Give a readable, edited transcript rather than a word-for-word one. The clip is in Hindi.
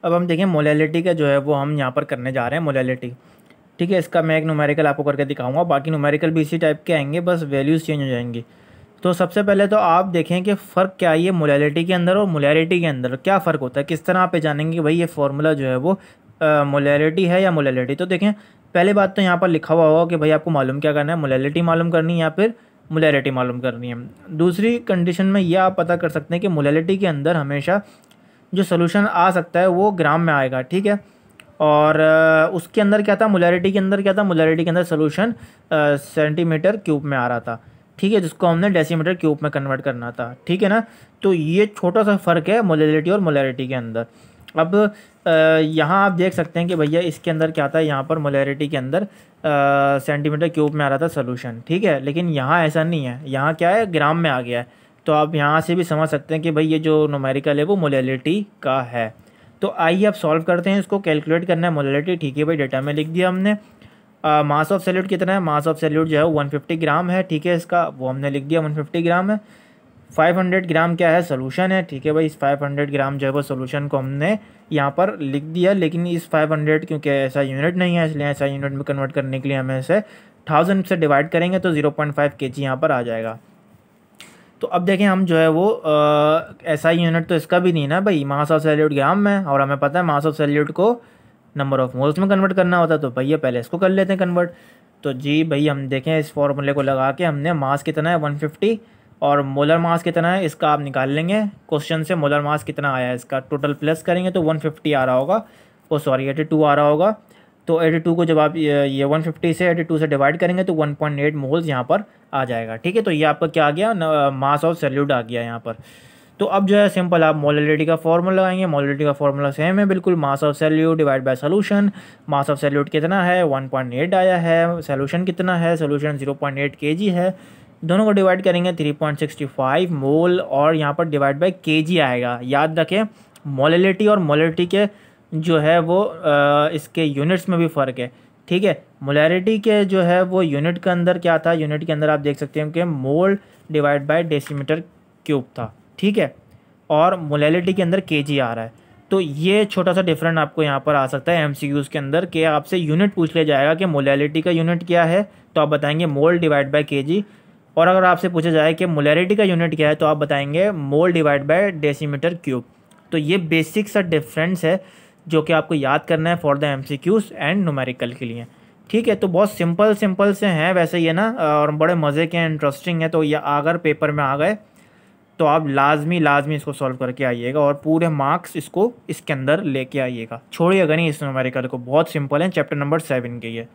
अब हम देखें मोलैलिटी का जो है वो हम यहाँ पर करने जा रहे हैं मोलैलिटी। ठीक है, इसका मैं एक न्यूमेरिकल आपको करके दिखाऊंगा, बाकी न्यूमेरिकल भी इसी टाइप के आएंगे, बस वैल्यूज़ चेंज हो जाएंगी। तो सबसे पहले तो आप देखें कि फ़र्क क्या है ये मोलैलिटी के अंदर और मोलैरिटी के अंदर क्या फ़र्क होता है, किस तरह आप ये जानेंगे कि भाई ये फार्मूला जो है वो मोलैरिटी है या मोलैलिटी। तो देखें, पहली बात तो यहाँ पर लिखा हुआ होगा कि भाई आपको मालूम क्या करना है, मोलैलिटी मालूम करनी है या फिर मोलैरिटी मालूम करनी है। दूसरी कंडीशन में ये आप पता कर सकते हैं कि मोलैलिटी के अंदर हमेशा जो सोल्यूशन आ सकता है वो ग्राम में आएगा। ठीक है, और उसके अंदर क्या था, मोलैरिटी के अंदर क्या था, मोलैरिटी के अंदर सोल्यूशन सेंटीमीटर क्यूब में आ रहा था। ठीक है, जिसको हमने डेसीमीटर क्यूब में कन्वर्ट करना था। ठीक है ना, तो ये छोटा सा फ़र्क है मोलैलिटी और मोलैरिटी के अंदर। अब यहाँ आप देख सकते हैं कि भैया इसके अंदर क्या था, यहाँ पर मोलैरिटी के अंदर सेंटीमीटर क्यूब में आ रहा था सोल्यूशन। ठीक है, लेकिन यहाँ ऐसा नहीं है, यहाँ क्या है, ग्राम में आ गया है। तो आप यहाँ से भी समझ सकते हैं कि भाई ये जो न्यूमेरिकल है वो मोलैलिटी का है। तो आइए अब सॉल्व करते हैं इसको, कैलकुलेट करना है मोलैलिटी। ठीक है भाई, डेटा में लिख दिया हमने। मास ऑफ सैल्यूट कितना है, मास ऑफ सैल्यूट जो है 150 ग्राम है। ठीक है, इसका वो हमने लिख दिया 150 ग्राम है। 500 ग्राम क्या है, सोल्यूशन है। ठीक है भाई, इस 500 ग्राम जो है वो सोल्यूशन को हमने यहाँ पर लिख दिया, लेकिन इस 500 क्योंकि ऐसा यूनिट नहीं है, इसलिए ऐसा यूनिट में कन्वर्ट करने के लिए हमें इसे 1000 से डिवाइड करेंगे तो 0.5 kg यहाँ पर आ जाएगा। तो अब देखें हम जो है वो ऐसा यूनिट तो इसका भी नहीं ना भाई, मास ऑफ सैल्यूट ग्राम में, और हमें पता है मास ऑफ सैल्यूट को नंबर ऑफ मोल्स में कन्वर्ट करना होता है। तो भैया पहले इसको कर लेते हैं कन्वर्ट। तो जी भाई हम देखें इस फॉर्मूले को लगा के हमने मास कितना है 150 और मोलर मास कितना है इसका आप निकाल लेंगे क्वेश्चन से। मोलर मास कितना आया है इसका, टोटल प्लस करेंगे तो 150 आ रहा होगा, ओ सॉरी 82 आ रहा होगा। तो 82 को जब आप ये 150 से 82 से डिवाइड करेंगे तो 1.8 मोल्स यहाँ पर आ जाएगा। ठीक है, तो ये आपका क्या आ गया, मास ऑफ सैल्यूट आ गया यहाँ पर। तो अब जो है सिंपल आप मोलैलिटी का फॉर्मूला लगाएंगे। मोलैलिटी का फॉर्मूला सेम है बिल्कुल, mass of salute divide by solution. Mass of salute कितना है 1.8 आया है, सोल्यूशन कितना है, सोल्यूशन 0.8 kg है। दोनों को डिवाइड करेंगे 3.65 मोल और यहाँ पर डिवाइड बाय kg आएगा। याद रखें मोलैलिटी और मोलैरिटी के जो है वो इसके यूनिट्स में भी फ़र्क है। ठीक है, मोलैरिटी के जो है वो यूनिट के अंदर क्या था, यूनिट के अंदर आप देख सकते हैं कि मोल डिवाइड बाय डेसीमीटर क्यूब था। ठीक है, और मोलैलिटी के अंदर केजी आ रहा है। तो ये छोटा सा डिफरेंट आपको यहाँ पर आ सकता है एमसीक्यूज़ के अंदर, कि आपसे यूनिट पूछ लिया जाएगा कि मोलैलिटी का यूनिट क्या है तो आप बताएंगे मोल डिवाइड बाय केजी, और अगर आपसे पूछा जाए कि मोलैरिटी का यूनिट क्या है तो आप बताएंगे मोल डिवाइड बाय डेसीमीटर क्यूब। तो ये बेसिक सा डिफरेंस है जो कि आपको याद करना है for the MCQs and numerical के लिए। ठीक है, तो बहुत सिंपल से हैं वैसे ये ना, और बड़े मज़े के इंटरेस्टिंग है। तो ये अगर पेपर में आ गए तो आप लाजमी इसको सॉल्व करके आइएगा और पूरे मार्क्स इसको इसके अंदर लेके आइएगा, छोड़िएगा नहीं इस न्यूमेरिकल को, बहुत सिंपल है, चैप्टर नंबर 7 के ये।